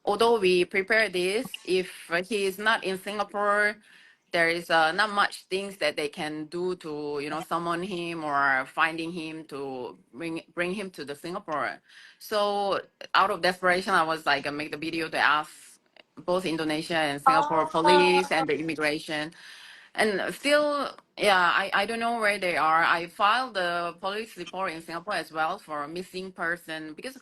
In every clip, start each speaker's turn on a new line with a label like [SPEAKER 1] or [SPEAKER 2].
[SPEAKER 1] although we prepare this, if he is not in Singapore, there is not much things that they can do to summon him or finding him to bring him to the Singapore. So out of desperation, I was like make the video to ask both Indonesia and Singapore police and the immigration. And still, yeah, I don't know where they are. I filed the police report in Singapore as well for a missing person because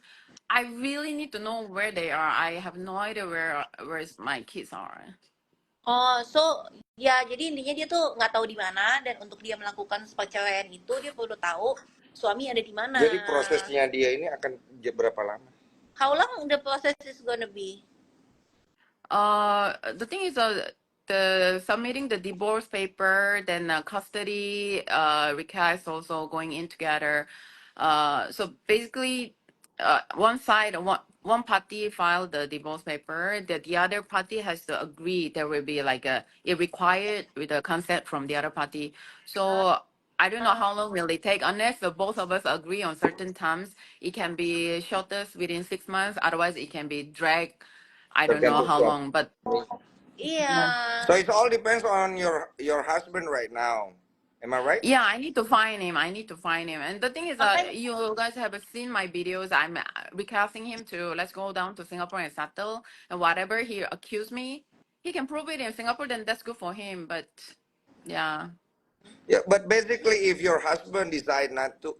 [SPEAKER 1] I really need to know where they are. I have no idea where my kids are.
[SPEAKER 2] Oh, so ya jadi intinya dia tuh nggak tahu di mana dan untuk dia melakukan perceraian itu dia perlu tahu suami ada di mana.
[SPEAKER 3] Jadi prosesnya dia ini akan berapa lama?
[SPEAKER 2] How long the process is gonna be?
[SPEAKER 1] The thing is, the submitting the divorce paper, then custody request also going in together. So basically, one side, one party filed the divorce paper. That the other party has to agree. There will be like it required with the consent from the other party. So I don't know how long will it take unless the both of us agree on certain terms. It can be shortest within 6 months. Otherwise, it can be dragged. I don't know how long, but
[SPEAKER 2] Iya.
[SPEAKER 3] So it all depends on your husband right now. Am I right?
[SPEAKER 1] yeah, I need to find him. And the thing is, you guys have seen my videos. I'm recasting him to let's go down to Singapore and settle. And whatever he accused me, he can prove it in Singapore. Then that's good for him. But yeah.
[SPEAKER 3] Yeah, but basically, if your husband decide not to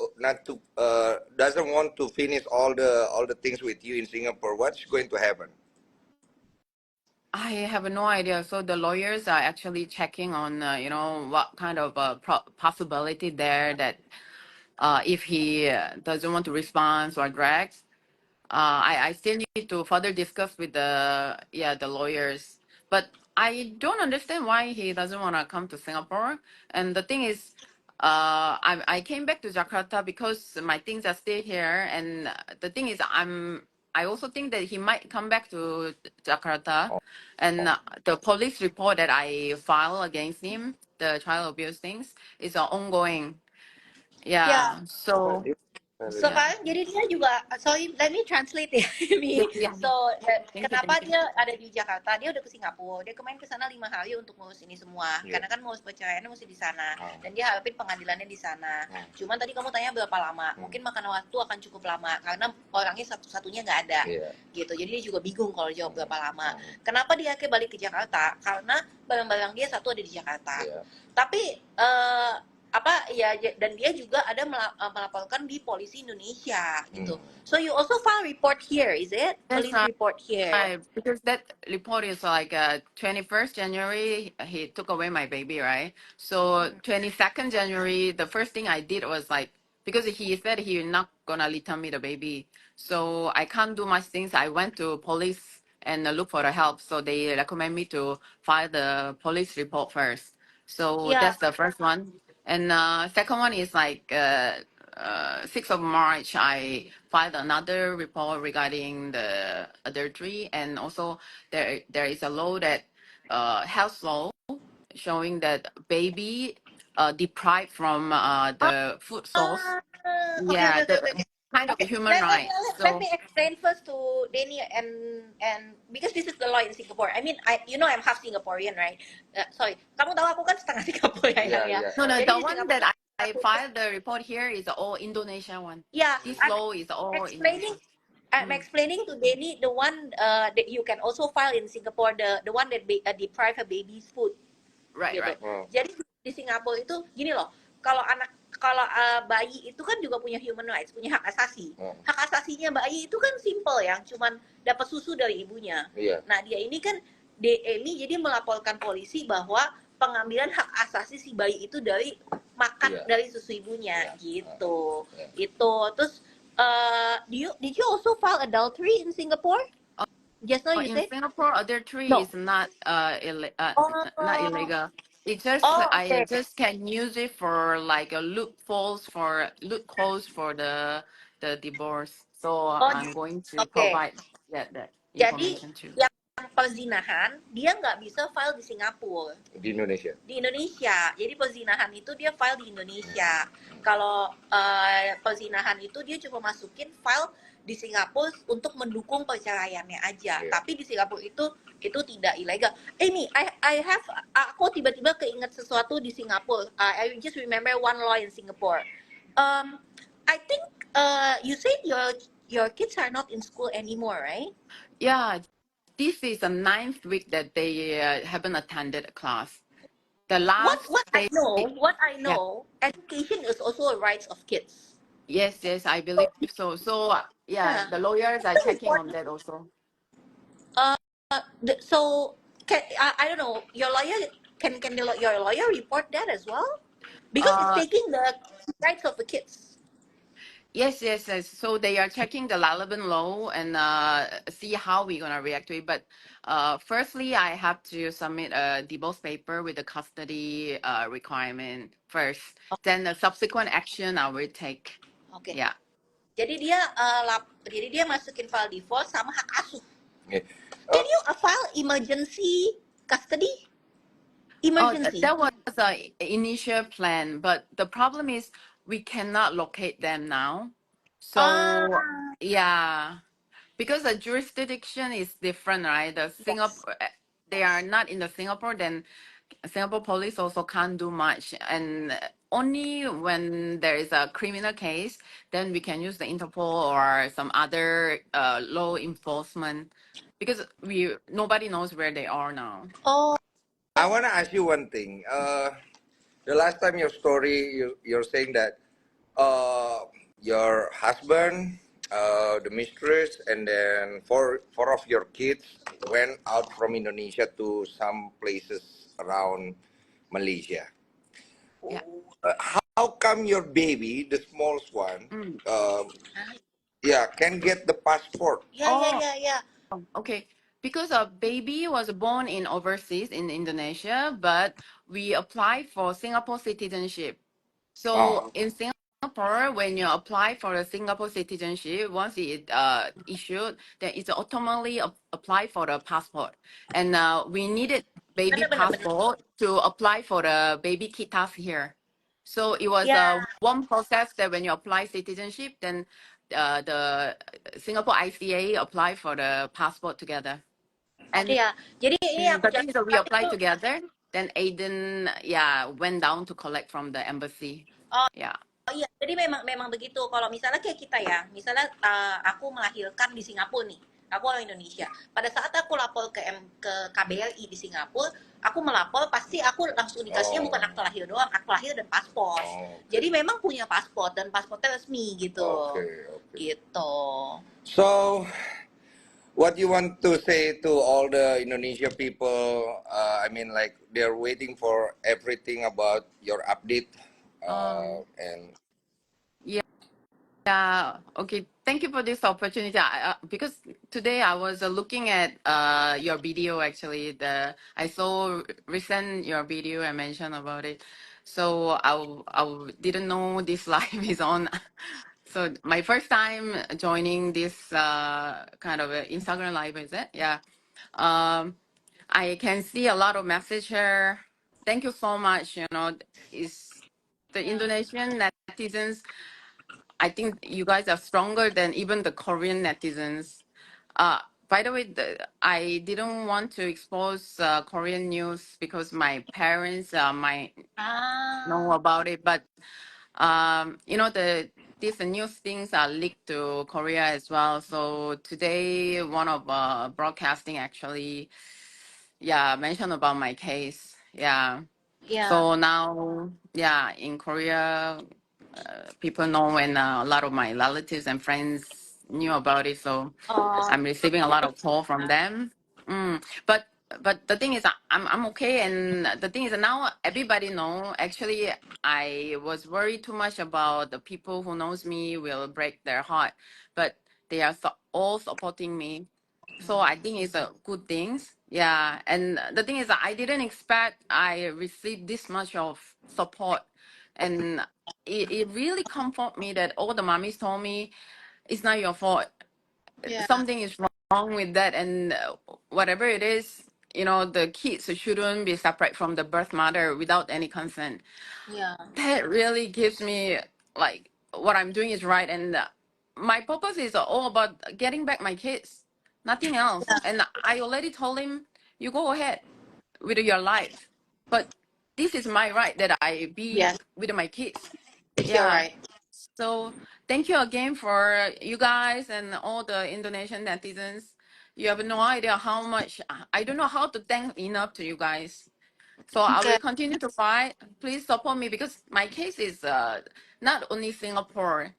[SPEAKER 3] doesn't want to finish all the things with you in Singapore, what's going to happen?
[SPEAKER 1] I have no idea. So the lawyers are actually checking on, what kind of possibility there that if he doesn't want to respond or drags, I still need to further discuss with the lawyers. But I don't understand why he doesn't want to come to Singapore. And the thing is, I came back to Jakarta because my things are still here. And the thing is, I also think that he might come back to Jakarta. And the police report that I filed against him, the child abuse things, is ongoing. Yeah. So
[SPEAKER 2] Sekarang jadi dia juga, sorry, let me translate ya.
[SPEAKER 1] yeah.
[SPEAKER 2] So,
[SPEAKER 1] Thank
[SPEAKER 2] kenapa
[SPEAKER 1] you.
[SPEAKER 2] dia ada di Jakarta? Dia udah ke Singapura. Dia kemarin ke sana 5 hari untuk ngurus ini semua.
[SPEAKER 3] Yeah.
[SPEAKER 2] Karena kan ngurus perceraiannya mesti di sana. Dan dia harapin pengadilannya di sana. Cuman tadi kamu tanya berapa lama? Mungkin makan waktu akan cukup lama karena orangnya satu-satunya nggak ada.
[SPEAKER 3] Yeah.
[SPEAKER 2] Gitu. Jadi dia juga bingung kalau jawab berapa lama. Kenapa dia akhirnya balik ke Jakarta? Karena barang-barang dia satu ada di Jakarta.
[SPEAKER 3] Yeah.
[SPEAKER 2] Tapi dan dia juga ada melaporkan di polisi Indonesia gitu. So you also file report here, is it?
[SPEAKER 1] That's
[SPEAKER 2] Police report here.
[SPEAKER 1] because that report is like 21st January he took away my baby, right? So 22nd January the first thing I did was like, because he said he's not gonna return me the baby, so I can't do much things. I went to police and look for the help, so they recommend me to file the police report first. So
[SPEAKER 2] Yeah.
[SPEAKER 1] that's the first one. And second one is like 6th of March, I filed another report regarding the adultery, and also there is a law that health law showing that baby deprived from the food source.
[SPEAKER 2] Okay.
[SPEAKER 1] Kind of human rights.
[SPEAKER 2] Let me explain first to Denny and because this is the law in Singapore. I mean, I'm half Singaporean, right? Sorry, kamu tahu aku kan setengah Singapore ya.
[SPEAKER 3] Yeah.
[SPEAKER 1] No,
[SPEAKER 2] Jadi
[SPEAKER 1] the
[SPEAKER 2] di
[SPEAKER 1] one
[SPEAKER 2] Singapore
[SPEAKER 1] that I filed the report here is all Indonesian one.
[SPEAKER 2] Yeah,
[SPEAKER 1] This law is all
[SPEAKER 2] explaining.
[SPEAKER 1] Indonesian.
[SPEAKER 2] I'm explaining to Denny the one that you can also file in Singapore, the one that deprive a baby's food.
[SPEAKER 1] Right,
[SPEAKER 2] Gitu.
[SPEAKER 1] right.
[SPEAKER 2] Jadi di Singapura itu gini loh, kalau bayi itu kan juga punya human rights, punya hak asasi. Hak asasinya bayi itu kan simple ya, cuman dapat susu dari ibunya.
[SPEAKER 3] Yeah.
[SPEAKER 2] Nah dia ini kan Emi jadi melaporkan polisi bahwa pengambilan hak asasi si bayi itu dari makan dari susu ibunya gitu. Itu terus did you also file adultery in Singapore? Just now you
[SPEAKER 1] in
[SPEAKER 2] said
[SPEAKER 1] Singapore, adultery is not not illegal. It's just I just can use it for like a loopholes for the divorce. So I'm going to provide that
[SPEAKER 2] jadi
[SPEAKER 1] information too.
[SPEAKER 2] yang perzinahan dia nggak bisa file di Singapura.
[SPEAKER 3] Di Indonesia.
[SPEAKER 2] Di Indonesia. Jadi perzinahan itu dia file di Indonesia. Kalau perzinahan itu dia cuma masukin file di Singapura untuk mendukung perceraiannya aja.
[SPEAKER 3] Yeah.
[SPEAKER 2] Tapi di Singapura itu tidak ilegal. Nih, aku tiba-tiba keinget sesuatu di Singapura. I just remember one law in Singapore. I think you said your kids are not in school anymore, right?
[SPEAKER 1] Yeah, this is the 9th week that they haven't attended a class. The last
[SPEAKER 2] What I
[SPEAKER 1] yeah.
[SPEAKER 2] know, education is also a right of kids.
[SPEAKER 1] Yes, I believe so. So yeah, the lawyers are checking on that also.
[SPEAKER 2] So I don't know, your lawyer your lawyer report that as well? Because it's taking the rights of the kids.
[SPEAKER 1] Yes. So they are checking the relevant law and see how we're gonna react to it. But firstly, I have to submit a divorce paper with the custody requirement first. Then the subsequent action I will take.
[SPEAKER 2] Okay.
[SPEAKER 1] Yeah.
[SPEAKER 2] Jadi dia masukin file divorce sama hak asuh.
[SPEAKER 3] Yeah.
[SPEAKER 2] Can you file emergency custody? Emergency.
[SPEAKER 1] That was the initial plan, but the problem is we cannot locate them now. So yeah, because the jurisdiction is different, right? The Singapore, they are not in the Singapore, then Singapore police also can't do much. And only when there is a criminal case, then we can use the Interpol or some other law enforcement, because nobody knows where they are now.
[SPEAKER 2] Oh.
[SPEAKER 3] I want to ask you one thing. The last time your story, you're saying that your husband, the mistress, and then four of your kids went out from Indonesia to some places around Malaysia.
[SPEAKER 1] Yeah.
[SPEAKER 3] How come your baby, the smallest one, can get the passport?
[SPEAKER 2] Yeah.
[SPEAKER 1] Okay, because a baby was born in overseas in Indonesia, but we applied for Singapore citizenship. So in Singapore, when you apply for a Singapore citizenship, once it issued, then it's automatically apply for the passport. And we needed baby passport to apply for the baby kitas here. So it was one process that when you apply citizenship, then the Singapore ICA apply for the passport together. And
[SPEAKER 2] Jadi ini
[SPEAKER 1] the thing is that we applied together. Then Aiden, went down to collect from the embassy. Yeah.
[SPEAKER 2] Oh iya, jadi memang begitu. Kalau misalnya kayak kita ya, misalnya aku melahirkan di Singapura nih, aku orang Indonesia. Pada saat aku lapor ke KBRI di Singapura, aku melapor pasti aku langsung dikasihnya bukan akte lahir doang, akte lahir dan paspor. Jadi memang punya paspor dan paspornya resmi gitu. Gitu.
[SPEAKER 3] So, what you want to say to all the Indonesia people? I mean, like they're waiting for everything about your update. And
[SPEAKER 1] yeah, okay. Thank you for this opportunity. Because today I was looking at your video. Actually, I saw recent your video. I mentioned about it, so I didn't know this live is on. So my first time joining this kind of Instagram live, is it? Yeah. I can see a lot of message here. Thank you so much. Is the Indonesian netizens, I think you guys are stronger than even the Korean netizens. By the way, I didn't want to expose Korean news because my parents might know about it, but these news things are leaked to Korea as well. So today, one of broadcasting actually, mentioned about my case. Yeah. So now, in Korea, people know, and a lot of my relatives and friends knew about it. So I'm receiving a lot of call from them. But the thing is, I'm okay. And the thing is, now everybody know. Actually, I was worried too much about the people who knows me will break their heart, but they are all supporting me. So I think it's a good thing. Yeah. And the thing is, I didn't expect I received this much of support. And it really comfort me that all the mommies told me it's not your fault. Something is wrong with that, and whatever it is, the kids shouldn't be separate from the birth mother without any consent.
[SPEAKER 2] Yeah.
[SPEAKER 1] That really gives me like what I'm doing is right, and my purpose is all about getting back my kids, nothing else. And I already told him, you go ahead with your life, but this is my right that I be
[SPEAKER 2] Yes,
[SPEAKER 1] with my kids.
[SPEAKER 2] you're
[SPEAKER 1] Yeah.
[SPEAKER 2] right.
[SPEAKER 1] So thank you again for you guys and all the Indonesian netizens. You have no idea how much I don't know how to thank enough to you guys. So I
[SPEAKER 2] Okay.
[SPEAKER 1] will continue to fight. Please support me because my case is not only Singapore.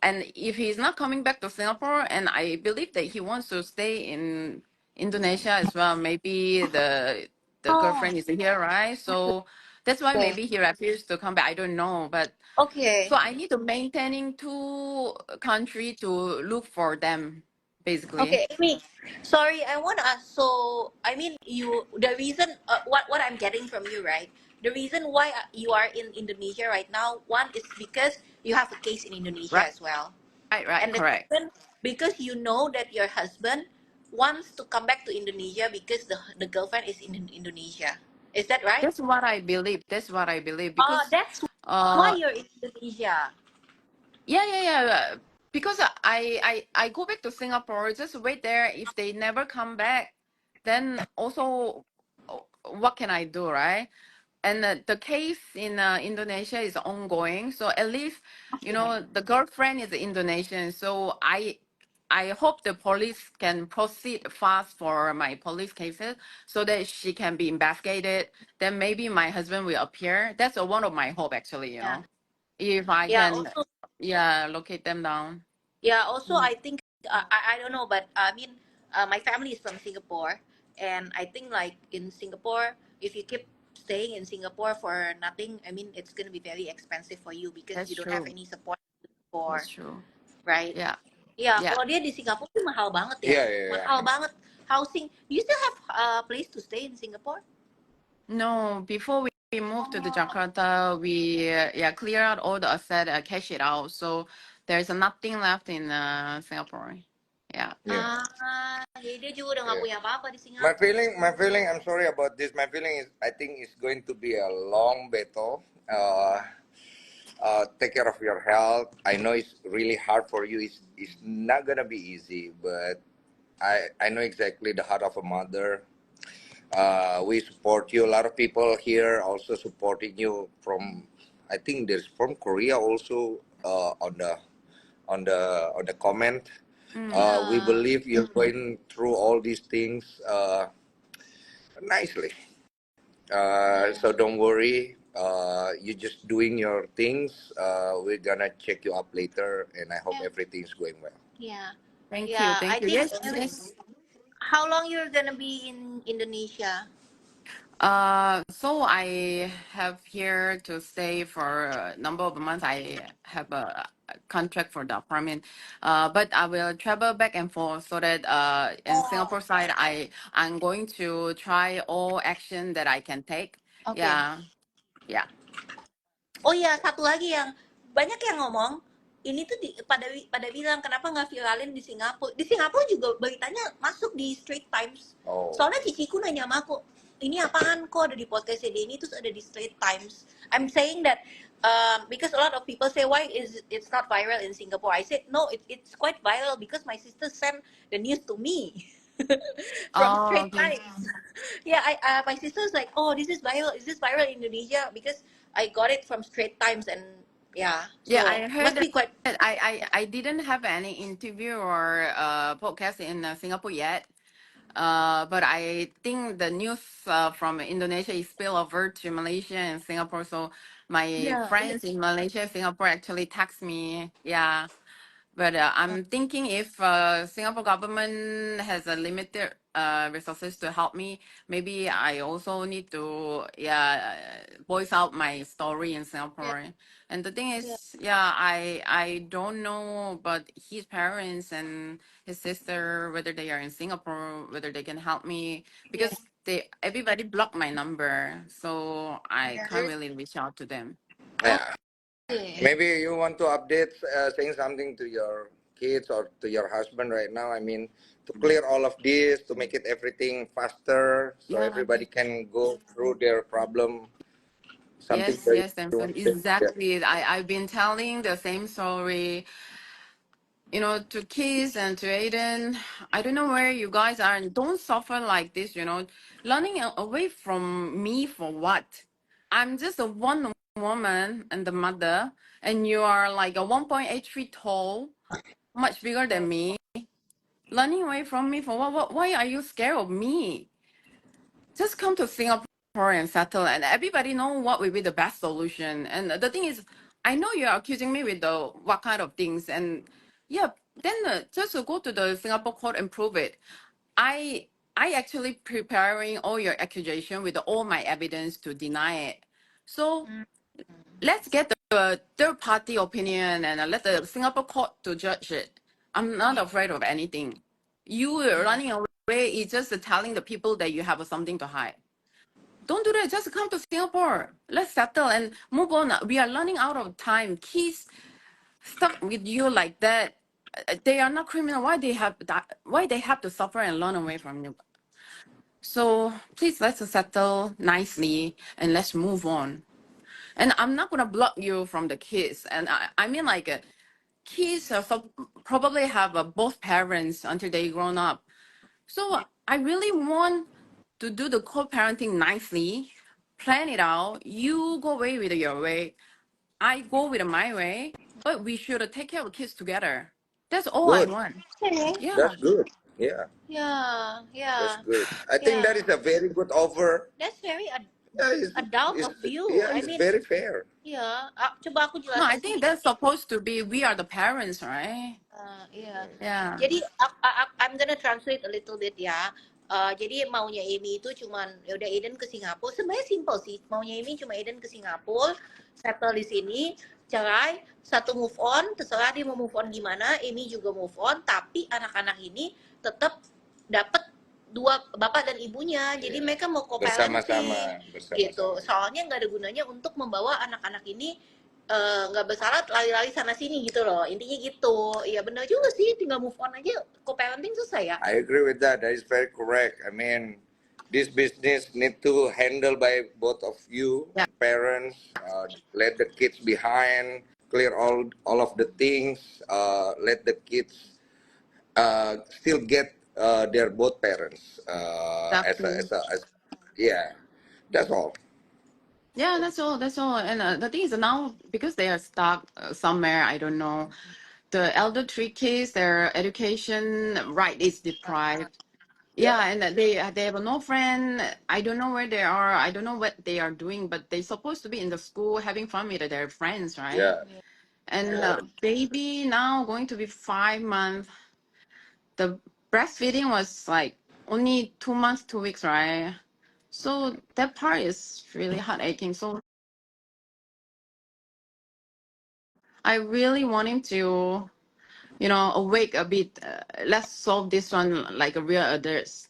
[SPEAKER 1] And if he's not coming back to Singapore, and I believe that he wants to stay in Indonesia as well, maybe the
[SPEAKER 2] Oh,
[SPEAKER 1] girlfriend is here, right? So that's why
[SPEAKER 2] okay.
[SPEAKER 1] maybe he refused to come back. I don't know, but so
[SPEAKER 2] Okay.
[SPEAKER 1] I need to maintaining two country to look for them, basically.
[SPEAKER 2] Okay, Amy. Sorry, I want to ask. So, I mean, the reason, what I'm getting from you, right? The reason why you are in Indonesia right now, one is because you have a case in Indonesia
[SPEAKER 1] Right,
[SPEAKER 2] as well,
[SPEAKER 1] right,
[SPEAKER 2] and the
[SPEAKER 1] correct.
[SPEAKER 2] second, because you know that your husband wants to come back to Indonesia because the girlfriend is in Indonesia. Is that right?
[SPEAKER 1] That's what I believe. That's what I believe
[SPEAKER 2] Oh,
[SPEAKER 1] because
[SPEAKER 2] that's why
[SPEAKER 1] uh
[SPEAKER 2] you're in Indonesia.
[SPEAKER 1] yeah. Because I go back to Singapore, just wait there. If they never come back, then also what can I do, right? And the case in Indonesia is ongoing. So at least, the girlfriend is Indonesian. So I hope the police can proceed fast for my police cases so that she can be investigated. Then maybe my husband will appear. That's one of my hope actually,
[SPEAKER 2] Yeah.
[SPEAKER 1] if I
[SPEAKER 2] Yeah.
[SPEAKER 1] can,
[SPEAKER 2] Also,
[SPEAKER 1] yeah, locate them down.
[SPEAKER 2] yeah, also
[SPEAKER 1] Mm,
[SPEAKER 2] I think I don't know, but I mean, my family is from Singapore, and I think like in Singapore, if you keep staying in Singapore for nothing, I mean, it's gonna be very expensive for you because
[SPEAKER 1] that's
[SPEAKER 2] you don't have
[SPEAKER 1] true.
[SPEAKER 2] any support
[SPEAKER 1] That's
[SPEAKER 2] for,
[SPEAKER 1] true.
[SPEAKER 2] right?
[SPEAKER 1] Yeah.
[SPEAKER 2] Ya,
[SPEAKER 1] Yeah.
[SPEAKER 2] kalau dia di Singapura tuh mahal banget ya,
[SPEAKER 3] Yeah, yeah, yeah.
[SPEAKER 2] mahal banget housing. Do you still have a place to stay in Singapore?
[SPEAKER 1] No, before we moved to the Jakarta, we clear out all the asset, cash it out. So there's nothing left in Singapore. Yeah.
[SPEAKER 3] Yeah.
[SPEAKER 2] Jadi dia juga udah nggak
[SPEAKER 3] Yeah.
[SPEAKER 2] punya apa-apa di
[SPEAKER 3] My
[SPEAKER 2] Singapura.
[SPEAKER 3] feeling, my feeling. I'm sorry about this. My feeling is, I think it's going to be a long battle. Take care of your health. I know it's really hard for you. It's not gonna be easy, but I know exactly the heart of a mother. We support you. A lot of people here also supporting you from. I think there's from Korea also on the comment.
[SPEAKER 1] Mm.
[SPEAKER 3] We
[SPEAKER 2] Ya,
[SPEAKER 3] believe you're going through all these things nicely.
[SPEAKER 2] ya,
[SPEAKER 3] So don't worry. You're just doing your things. We're gonna check you up later, and I hope
[SPEAKER 2] ya,
[SPEAKER 3] everything's going well.
[SPEAKER 2] ya,
[SPEAKER 1] Thank you.
[SPEAKER 2] ya. I
[SPEAKER 1] Thank you.
[SPEAKER 2] think
[SPEAKER 1] Yes, yes.
[SPEAKER 2] how long you're gonna be in Indonesia?
[SPEAKER 1] So I have here to stay for a number of months. I have a contract for the apartment, but I will travel back and forth so that in
[SPEAKER 2] Oh,
[SPEAKER 1] Singapore side, I'm going to try all action that I can take.
[SPEAKER 2] oke.
[SPEAKER 1] Yeah, yeah.
[SPEAKER 2] Oh iya, satu lagi yang banyak yang ngomong, ini tuh pada bilang kenapa nggak viralin di Singapura. Di Singapura juga beritanya masuk di Straits Times.
[SPEAKER 3] Oh,
[SPEAKER 2] Soalnya ciciku nanya sama aku, ini apaan kok ada di podcast ini terus ada di Straits Times. I'm saying that because a lot of people say why is it's not viral in Singapore. I said no, it's quite viral because my sister sent the news to me from
[SPEAKER 1] Oh,
[SPEAKER 2] Straits
[SPEAKER 1] okay.
[SPEAKER 2] Times. Yeah, my sister's like, oh, this is viral. Is this viral in Indonesia? Because I got it from Straight Times, and yeah,
[SPEAKER 1] Yeah,
[SPEAKER 2] so
[SPEAKER 1] I heard
[SPEAKER 2] must
[SPEAKER 1] that
[SPEAKER 2] be quite.
[SPEAKER 1] I didn't have any interview or podcast in Singapore yet. But I think the news from Indonesia is spill over to Malaysia and Singapore. So my
[SPEAKER 2] Yeah,
[SPEAKER 1] friends in Malaysia, Singapore actually text me. Yeah. But I'm thinking if Singapore government has a limited resources to help me, maybe I also need to voice out my story in
[SPEAKER 2] yeah,
[SPEAKER 1] Singapore. And the thing
[SPEAKER 2] yeah,
[SPEAKER 1] is, I don't know, but his parents and his sister whether they are in Singapore, whether they can help me
[SPEAKER 2] yeah,
[SPEAKER 1] because everybody blocked my number, so I
[SPEAKER 2] yeah.
[SPEAKER 1] can't really reach out to them.
[SPEAKER 3] yeah.
[SPEAKER 2] Okay.
[SPEAKER 3] Maybe you want to update, saying something to kids or to your husband right now? I mean, to clear all of this, to make it everything faster, so
[SPEAKER 1] Yeah.
[SPEAKER 3] everybody can go through their problem. Something
[SPEAKER 1] Yes,
[SPEAKER 3] that
[SPEAKER 1] yes,
[SPEAKER 3] you want
[SPEAKER 1] Samson.
[SPEAKER 3] to say? Yeah.
[SPEAKER 1] Exactly. I've been telling the same story, you know, to Keith and to Aiden. I don't know where you guys are, and don't suffer like this, you know. Learning away from me for what? I'm just a one woman and the mother, and you are like a 1.83 tall, much bigger than me. Learning away from me for what? Why are you scared of me? Just come to Singapore and settle, and everybody know what will be the best solution. And the thing is, I know you're accusing me with the what kind of things, and yeah, then just to go to the Singapore court and prove it. I I actually preparing all your accusation with all my evidence to deny it. So let's get the third party opinion and let the Singapore court to judge it. I'm not afraid of anything. You running away is just telling the people that you have something to hide. Don't do that. Just come to Singapore. Let's settle and move on. We are running out of time. Kids stuck with you like that. They are not criminal. Why they have that? Why they have to suffer and run away from you? So please let's settle nicely and let's move on. And I'm not gonna block you from the kids. And I mean like kids probably have both parents until they grown up. So I really want to do the co-parenting nicely, plan it out. You go away with your way, I go with my way, but we should take care of kids together. That's all I
[SPEAKER 3] Good.
[SPEAKER 1] want.
[SPEAKER 2] Okay.
[SPEAKER 1] Yeah.
[SPEAKER 3] That's good. Yeah,
[SPEAKER 2] Yeah,
[SPEAKER 3] that's
[SPEAKER 2] yeah,
[SPEAKER 3] good. I think that
[SPEAKER 2] yeah.
[SPEAKER 3] is a very good offer.
[SPEAKER 2] That's very
[SPEAKER 3] Yeah,
[SPEAKER 2] adult of you.
[SPEAKER 3] yeah,
[SPEAKER 2] I
[SPEAKER 3] it's
[SPEAKER 2] mean,
[SPEAKER 3] very fair.
[SPEAKER 2] ya, coba aku
[SPEAKER 1] No, I
[SPEAKER 2] jelasin
[SPEAKER 1] think
[SPEAKER 2] sedikit.
[SPEAKER 1] that's supposed to be we are the parents, right?
[SPEAKER 2] Iya.
[SPEAKER 1] Yeah.
[SPEAKER 2] Jadi I'm gonna translate a little bit ya. Jadi maunya Amy itu cuman ya udah Eden ke Singapura. Sebenarnya simple sih. Maunya Amy cuma Eden ke Singapura, settle di sini, cerai, satu move on, terserah dia mau move on gimana, Amy juga move on, tapi anak-anak ini tetap dapat dua bapak dan ibunya. Jadi
[SPEAKER 3] Iya.
[SPEAKER 2] mereka mau
[SPEAKER 3] Bersama-sama,
[SPEAKER 2] co-parenting
[SPEAKER 3] bersama-sama.
[SPEAKER 2] gitu. Soalnya nggak ada gunanya untuk membawa anak-anak ini nggak bersalah lari-lari sana sini gitu loh, intinya gitu. Ya benar juga sih, tinggal move on aja, co-parenting selesai ya.
[SPEAKER 3] I agree with that. That is very correct. I mean, this business need to handle by both of you,
[SPEAKER 1] Yeah.
[SPEAKER 3] parents. Let the kids behind, clear all of the things. Let the kids still get their both parents
[SPEAKER 1] Exactly.
[SPEAKER 3] as yeah. That's all.
[SPEAKER 1] Yeah, that's all. That's all. And the thing is now because they are stuck somewhere, I don't know. The elder three kids, their education right is deprived.
[SPEAKER 3] Yeah.
[SPEAKER 1] Yeah, and they have no friend. I don't know where they are. I don't know what they are doing, but they're supposed to be in the school having fun with their friends, right?
[SPEAKER 3] Yeah.
[SPEAKER 1] And
[SPEAKER 3] Yeah.
[SPEAKER 1] baby now going to be 5 months. The breastfeeding was like only 2 months, 2 weeks, right? So that part is really heart aching. So I really want him to, you know, awake a bit. Let's solve this one like a real adults.